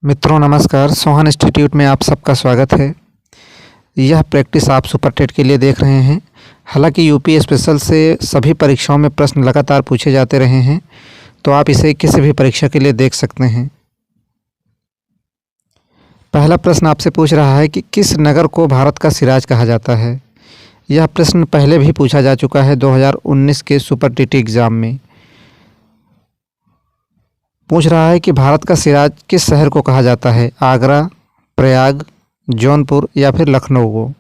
मित्रों नमस्कार। सोहन इंस्टीट्यूट में आप सबका स्वागत है। यह प्रैक्टिस आप सुपर टेट के लिए देख रहे हैं। हालांकि यूपी स्पेशल से सभी परीक्षाओं में प्रश्न लगातार पूछे जाते रहे हैं, तो आप इसे किसी भी परीक्षा के लिए देख सकते हैं। पहला प्रश्न आपसे पूछ रहा है कि किस नगर को भारत का सिराज कहा जाता है। यह प्रश्न पहले भी पूछा जा चुका है 2019 के सुपर टेट एग्ज़ाम में। पूछ रहा है कि भारत का सिराज किस शहर को कहा जाता है, आगरा, प्रयाग, जौनपुर या फिर लखनऊ को।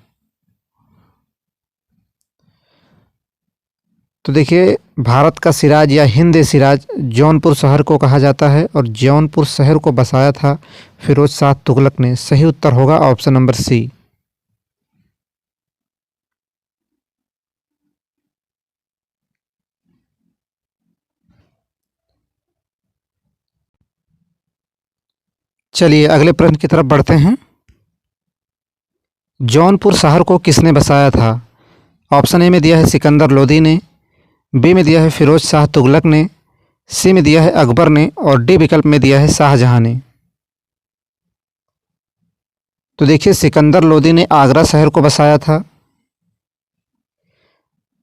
तो देखिए, भारत का सिराज या हिंद सिराज जौनपुर शहर को कहा जाता है और जौनपुर शहर को बसाया था फिरोज शाह तुगलक ने। सही उत्तर होगा ऑप्शन नंबर सी। चलिए अगले प्रश्न की तरफ बढ़ते हैं। जौनपुर शहर को किसने बसाया था। ऑप्शन ए में दिया है सिकंदर लोदी ने, बी में दिया है फिरोज शाह तुगलक ने, सी में दिया है अकबर ने और डी विकल्प में दिया है शाहजहां ने। तो देखिए, सिकंदर लोदी ने आगरा शहर को बसाया था,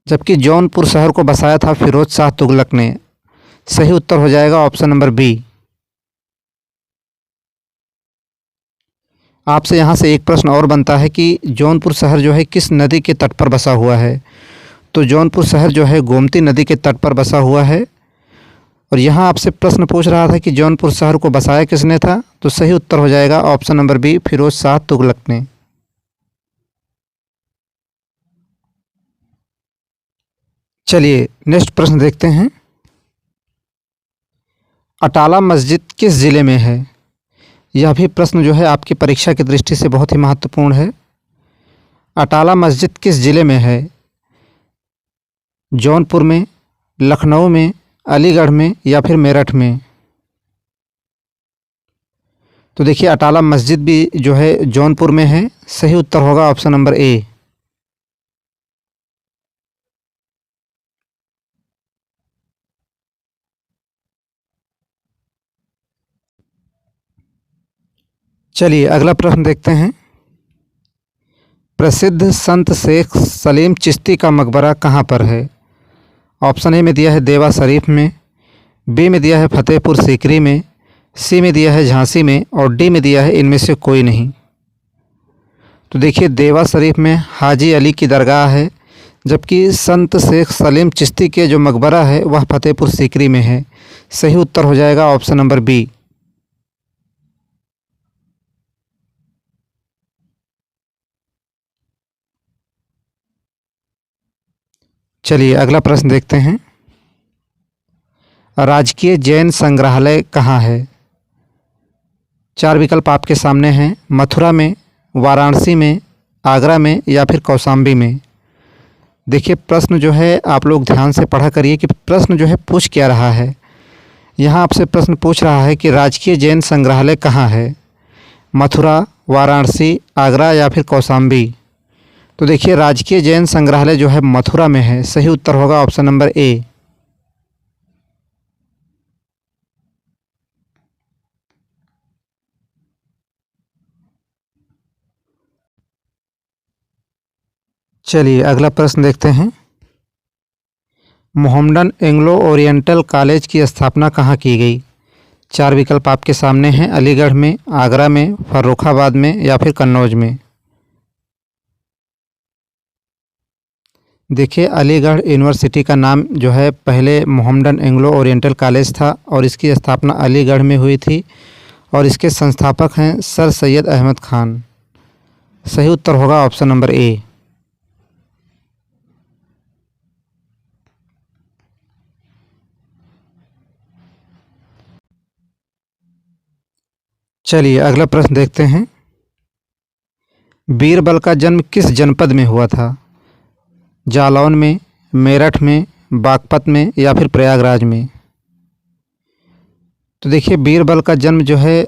जबकि जौनपुर शहर को बसाया था फिरोज शाह तुगलक ने। सही उत्तर हो जाएगा ऑप्शन नंबर बी। आपसे यहाँ से एक प्रश्न और बनता है कि जौनपुर शहर जो है किस नदी के तट पर बसा हुआ है। तो जौनपुर शहर जो है गोमती नदी के तट पर बसा हुआ है। और यहाँ आपसे प्रश्न पूछ रहा था कि जौनपुर शहर को बसाया किसने था। तो सही उत्तर हो जाएगा option number B, Firoz Shah Tughlaq ने। चलिए नेक्स्ट प्रश्न देखते हैं। अटाला मस्जिद किस ज़िले में है। यह भी प्रश्न जो है आपकी परीक्षा की दृष्टि से बहुत ही महत्वपूर्ण है। अटाला मस्जिद किस ज़िले में है। जौनपुर में, लखनऊ में, अलीगढ़ में या फिर मेरठ में। तो देखिए, अटाला मस्जिद भी जो है जौनपुर में है। सही उत्तर होगा ऑप्शन नंबर ए। चलिए अगला प्रश्न देखते हैं। प्रसिद्ध संत शेख सलीम चिश्ती का मकबरा कहाँ पर है। ऑप्शन ए में दिया है देवा शरीफ में, बी में दिया है फतेहपुर सीकरी में, सी में दिया है झांसी में और डी में दिया है इनमें से कोई नहीं। तो देखिए, देवा शरीफ में हाजी अली की दरगाह है, जबकि संत शेख सलीम चिश्ती के जो मकबरा है वह फतेहपुर सीकरी में है। सही उत्तर हो जाएगा ऑप्शन नंबर बी। चलिए अगला प्रश्न देखते हैं। राजकीय जैन संग्रहालय कहाँ है। चार विकल्प आपके सामने हैं, मथुरा में, वाराणसी में, आगरा में या फिर कौशाम्बी में। देखिए, प्रश्न जो है आप लोग ध्यान से पढ़ा करिए कि प्रश्न जो है पूछ क्या रहा है। यहाँ आपसे प्रश्न पूछ रहा है कि राजकीय जैन संग्रहालय कहाँ है, मथुरा, वाराणसी, आगरा या फिर कौशाम्बी। तो देखिए, राजकीय जैन संग्रहालय जो है मथुरा में है। सही उत्तर होगा ऑप्शन नंबर ए। चलिए अगला प्रश्न देखते हैं। मोहम्मडन एंग्लो ओरिएंटल कॉलेज की स्थापना कहाँ की गई। चार विकल्प आपके सामने हैं, अलीगढ़ में, आगरा में, फर्रुखाबाद में या फिर कन्नौज में। देखिए, अलीगढ़ यूनिवर्सिटी का नाम जो है पहले मोहम्मडन एंग्लो ओरिएंटल कॉलेज था और इसकी स्थापना अलीगढ़ में हुई थी और इसके संस्थापक हैं सर सैयद अहमद खान। सही उत्तर होगा ऑप्शन नंबर ए। चलिए अगला प्रश्न देखते हैं। बीरबल का जन्म किस जनपद में हुआ था। जालौन में, मेरठ में, बागपत में या फिर प्रयागराज में। तो देखिए, बीरबल का जन्म जो है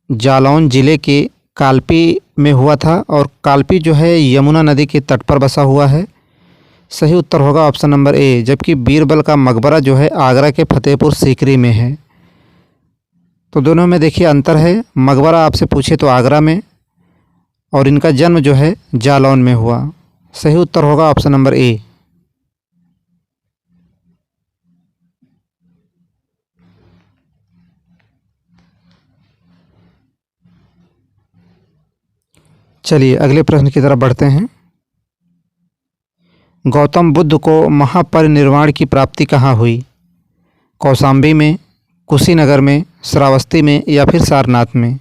जालौन ज़िले के कालपी में हुआ था और कालपी जो है यमुना नदी के तट पर बसा हुआ है। सही उत्तर होगा ऑप्शन नंबर ए। जबकि बीरबल का मकबरा जो है आगरा के फतेहपुर सीकरी में है। तो दोनों में देखिए अंतर है। मकबरा आपसे पूछे तो आगरा में, और इनका जन्म जो है जालौन में हुआ। सही उत्तर होगा ऑप्शन नंबर ए। चलिए अगले प्रश्न की तरफ बढ़ते हैं। गौतम बुद्ध को महापरिनिर्वाण की प्राप्ति कहाँ हुई? कौशाम्बी में, कुशीनगर में, श्रावस्ती में या फिर सारनाथ में?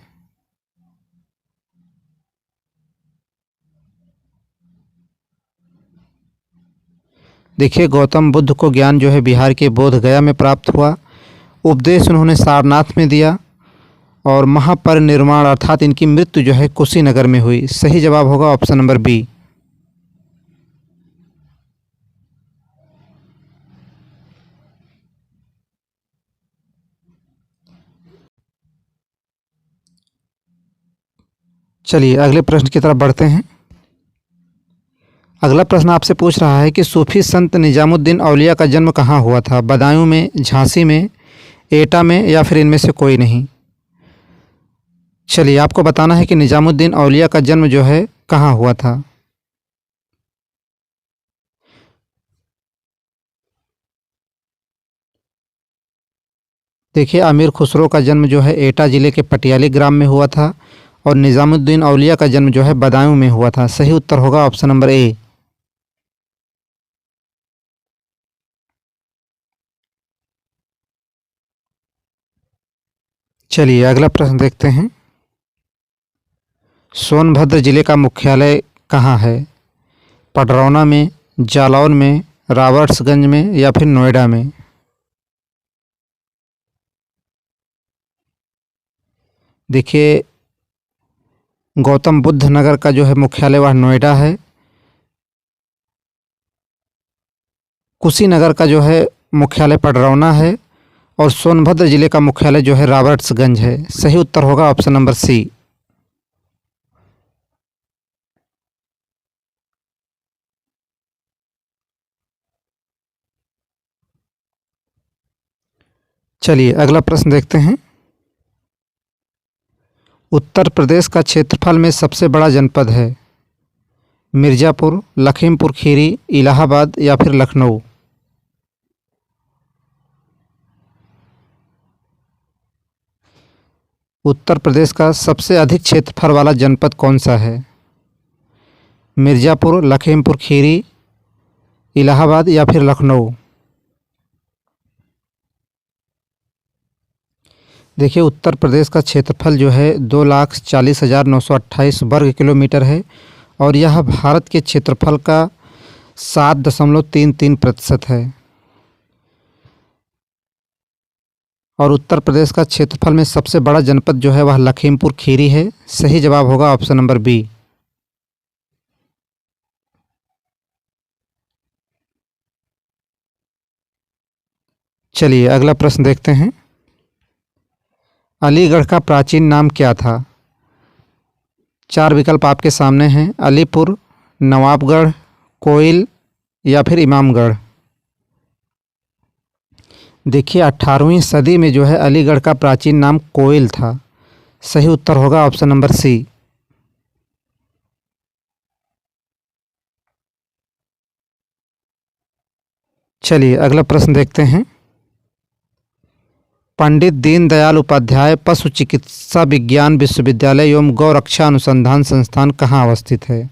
देखिए गौतम बुद्ध को ज्ञान जो है बिहार के बोध गया में प्राप्त हुआ। उपदेश उन्होंने सारनाथ में दिया, और महापरिनिर्वाण अर्थात इनकी मृत्यु जो है कुशीनगर में हुई। सही जवाब होगा ऑप्शन नंबर बी। चलिए अगले प्रश्न की तरफ बढ़ते हैं। अगला प्रश्न आपसे पूछ रहा है कि सूफी संत निजामुद्दीन औलिया का जन्म कहाँ हुआ था? बदायूं में, झांसी में, एटा में या फिर इनमें से कोई नहीं? चलिए आपको बताना है कि निजामुद्दीन औलिया का जन्म जो है कहाँ हुआ था। देखिए अमीर खुसरो का जन्म जो है एटा ज़िले के पटियाली ग्राम में हुआ था, और निजामुद्दीन औलिया का जन्म जो है बदायूं में हुआ था। सही उत्तर होगा ऑप्शन नंबर ए। चलिए अगला प्रश्न देखते हैं। सोनभद्र जिले का मुख्यालय कहाँ है? पडरौना में, जालौन में, राबर्ट्सगंज में या फिर नोएडा में? देखिए गौतम बुद्ध नगर का जो है मुख्यालय वह नोएडा है। कुशीनगर का जो है मुख्यालय पडरौना है, और सोनभद्र जिले का मुख्यालय जो है रॉबर्ट्सगंज है। सही उत्तर होगा ऑप्शन नंबर सी। चलिए अगला प्रश्न देखते हैं। उत्तर प्रदेश का क्षेत्रफल में सबसे बड़ा जनपद है? मिर्ज़ापुर, लखीमपुर खीरी, इलाहाबाद या फिर लखनऊ? उत्तर प्रदेश का सबसे अधिक क्षेत्रफल वाला जनपद कौन सा है? मिर्ज़ापुर, लखीमपुर खीरी, इलाहाबाद या फिर लखनऊ? देखिए उत्तर प्रदेश का क्षेत्रफल जो है 2,40,928 वर्ग किलोमीटर है, और यह भारत के क्षेत्रफल का 7.33% है। और उत्तर प्रदेश का क्षेत्रफल में सबसे बड़ा जनपद जो है वह लखीमपुर खीरी है। सही जवाब होगा ऑप्शन नंबर बी। चलिए अगला प्रश्न देखते हैं। अलीगढ़ का प्राचीन नाम क्या था? चार विकल्प आपके सामने हैं। अलीपुर, नवाबगढ़, कोइल या फिर इमामगढ़? देखिए 18वीं सदी में जो है अलीगढ़ का प्राचीन नाम कोइल था। सही उत्तर होगा ऑप्शन नंबर सी। चलिए अगला प्रश्न देखते हैं। पंडित दीनदयाल उपाध्याय पशु चिकित्सा विज्ञान विश्वविद्यालय एवं गौरक्षा अनुसंधान संस्थान कहाँ अवस्थित है?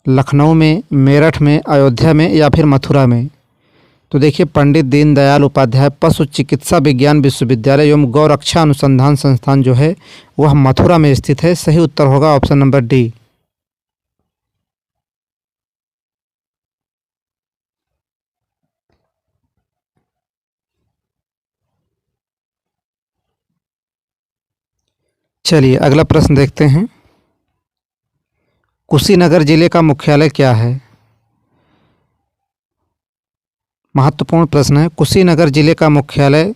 लखनऊ में, मेरठ में, अयोध्या में या फिर मथुरा में? तो देखिए पंडित दीनदयाल उपाध्याय पशु चिकित्सा विज्ञान विश्वविद्यालय एवं गौरक्षा अनुसंधान संस्थान जो है वह मथुरा में स्थित है। सही उत्तर होगा ऑप्शन नंबर डी। चलिए अगला प्रश्न देखते हैं। कुशीनगर जिले का मुख्यालय क्या है? महत्वपूर्ण प्रश्न है। कुशीनगर जिले का मुख्यालय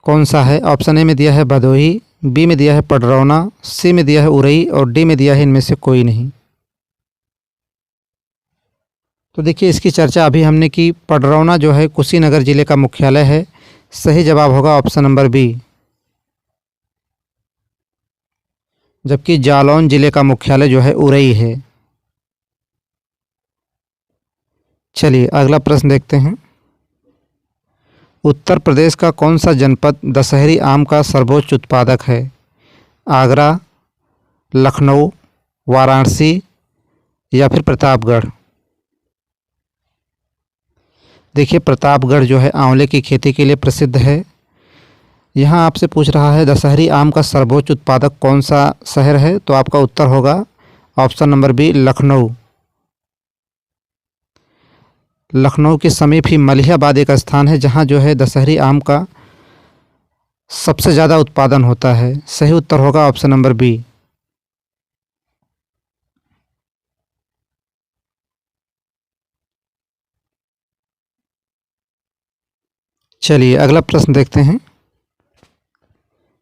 कौन सा है? ऑप्शन ए में दिया है भदोही, बी में दिया है पडरौना, सी में दिया है उरई और डी में दिया है इनमें से कोई नहीं। तो देखिए इसकी चर्चा अभी हमने की। पडरौना जो है कुशीनगर जिले का मुख्यालय है। सही जवाब होगा ऑप्शन नंबर बी। जबकि जालौन जिले का मुख्यालय जो है उरई है। चलिए अगला प्रश्न देखते हैं। उत्तर प्रदेश का कौन सा जनपद दशहरी आम का सर्वोच्च उत्पादक है? आगरा, लखनऊ, वाराणसी या फिर प्रतापगढ़? देखिए प्रतापगढ़ जो है आंवले की खेती के लिए प्रसिद्ध है। यहाँ आपसे पूछ रहा है दशहरी आम का सर्वोच्च उत्पादक कौन सा शहर है, तो आपका उत्तर होगा option number B, Lucknow. Lucknow के समीप ही मलिहाबाद एक स्थान है जहाँ जो है दशहरी आम का सबसे ज़्यादा उत्पादन होता है। सही उत्तर होगा ऑप्शन नंबर बी। चलिए अगला प्रश्न देखते हैं।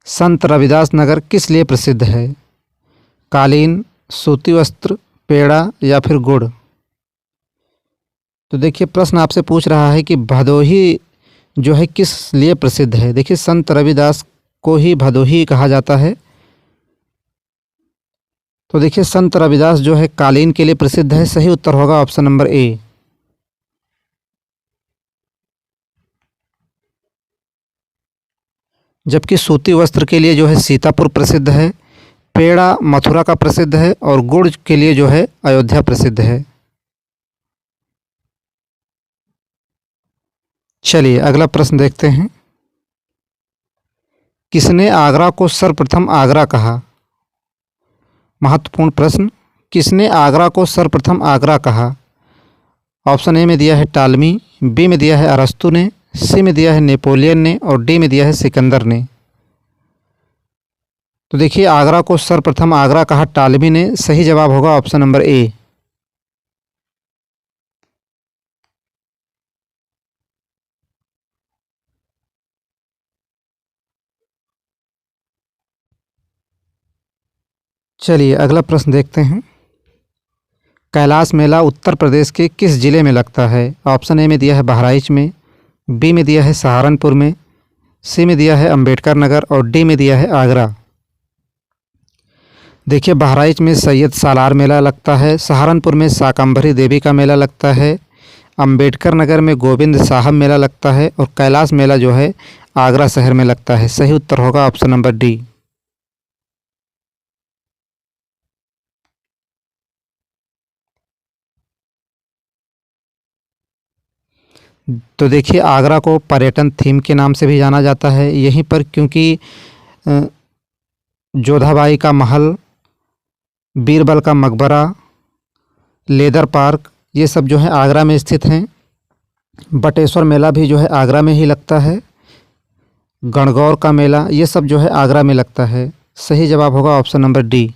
संत रविदास नगर किस लिए प्रसिद्ध है? कालीन, सूती वस्त्र, पेड़ा या फिर गुड़? तो देखिए प्रश्न आपसे पूछ रहा है कि भदोही जो है किस लिए प्रसिद्ध है। देखिए संत रविदास को ही भदोही कहा जाता है। तो देखिए संत रविदास जो है कालीन के लिए प्रसिद्ध है। सही उत्तर होगा ऑप्शन नंबर ए। जबकि सूती वस्त्र के लिए जो है सीतापुर प्रसिद्ध है, पेड़ा मथुरा का प्रसिद्ध है और गुड़ के लिए जो है अयोध्या प्रसिद्ध है। चलिए अगला प्रश्न देखते हैं। किसने आगरा को सर्वप्रथम आगरा कहा? महत्वपूर्ण प्रश्न। किसने आगरा को सर्वप्रथम आगरा कहा? ऑप्शन ए में दिया है टालमी, बी में दिया है अरस्तु ने, सी में दिया है नेपोलियन ने और डी में दिया है सिकंदर ने। तो देखिए आगरा को सर्वप्रथम आगरा कहा टालमी ने। सही जवाब होगा ऑप्शन नंबर ए। चलिए अगला प्रश्न देखते हैं। कैलाश मेला उत्तर प्रदेश के किस जिले में लगता है? ऑप्शन ए में दिया है बहराइच में, बी में दिया है सहारनपुर में, सी में दिया है अंबेडकर नगर और डी में दिया है आगरा। देखिए बहराइच में सैयद सालार मेला लगता है, सहारनपुर में शाकंभरी देवी का मेला लगता है, अंबेडकर नगर में गोविंद साहब मेला लगता है और कैलाश मेला जो है आगरा शहर में लगता है। सही उत्तर होगा ऑप्शन नंबर डी। तो देखिए आगरा को पर्यटन थीम के नाम से भी जाना जाता है यहीं पर, क्योंकि जोधाबाई का महल, बीरबल का मकबरा, लेदर पार्क, ये सब जो है आगरा में स्थित हैं। बटेश्वर मेला भी जो है आगरा में ही लगता है। गणगौर का मेला, ये सब जो है आगरा में लगता है। सही जवाब होगा ऑप्शन नंबर डी।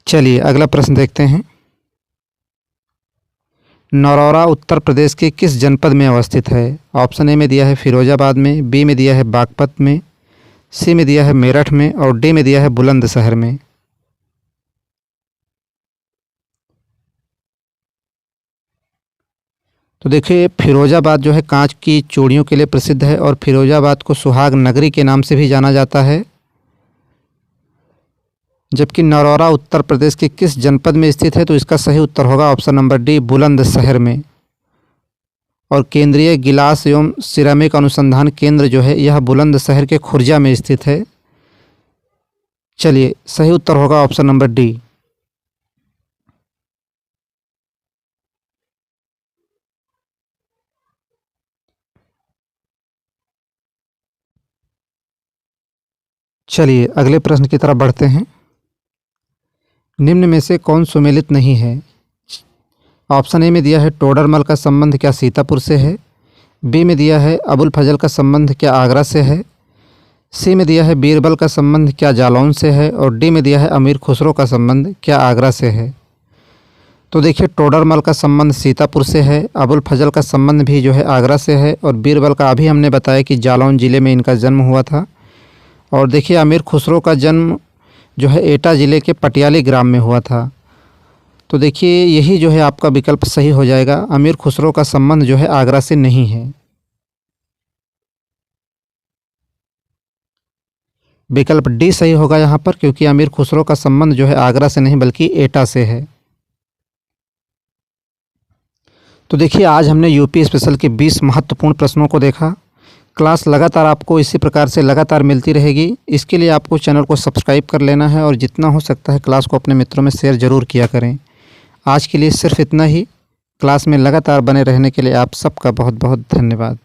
चलिए अगला प्रश्न देखते हैं। नरौरा उत्तर प्रदेश के किस जनपद में अवस्थित है? ऑप्शन ए में दिया है फिरोजाबाद में, बी में दिया है बागपत में, सी में दिया है मेरठ में और डी में दिया है बुलंदशहर में। तो देखिए फिरोजाबाद जो है कांच की चूड़ियों के लिए प्रसिद्ध है और फिरोजाबाद को सुहाग नगरी के नाम से भी जाना जाता है। जबकि नरौरा उत्तर प्रदेश के किस जनपद में स्थित है? तो इसका सही उत्तर होगा ऑप्शन नंबर डी, बुलंदशहर में। और केंद्रीय गिलास एवं सिरेमिक अनुसंधान केंद्र जो है यह बुलंदशहर के खुर्जा में स्थित है। चलिए सही उत्तर होगा ऑप्शन नंबर डी। चलिए अगले प्रश्न की तरफ बढ़ते हैं। निम्न में से कौन सुमेलित नहीं है? ऑप्शन ए में दिया है टोडरमल का संबंध क्या सीतापुर से है, बी में दिया है अबुल फजल का संबंध क्या आगरा से है, सी में दिया है बीरबल का संबंध क्या जालौन से है और डी में दिया है अमीर खुसरो का संबंध क्या आगरा से है। तो देखिए टोडरमल का संबंध सीतापुर से है, अबुल फजल का संबंध भी जो है आगरा से है और बीरबल का अभी हमने बताया कि जालौन ज़िले में इनका जन्म हुआ था। और देखिए अमीर खुसरो का जन्म जो है एटा ज़िले के पटियाली ग्राम में हुआ था। तो देखिए यही जो है आपका विकल्प सही हो जाएगा। अमीर खुसरो का संबंध जो है आगरा से नहीं है। विकल्प डी सही होगा यहाँ पर, क्योंकि अमीर खुसरो का संबंध जो है आगरा से नहीं बल्कि एटा से है। तो देखिए आज हमने यूपी स्पेशल के 20 महत्वपूर्ण प्रश्नों को देखा। क्लास लगातार आपको इसी प्रकार से लगातार मिलती रहेगी। इसके लिए आपको चैनल को सब्सक्राइब कर लेना है और जितना हो सकता है क्लास को अपने मित्रों में शेयर ज़रूर किया करें। आज के लिए सिर्फ इतना ही। क्लास में लगातार बने रहने के लिए आप सबका बहुत बहुत धन्यवाद।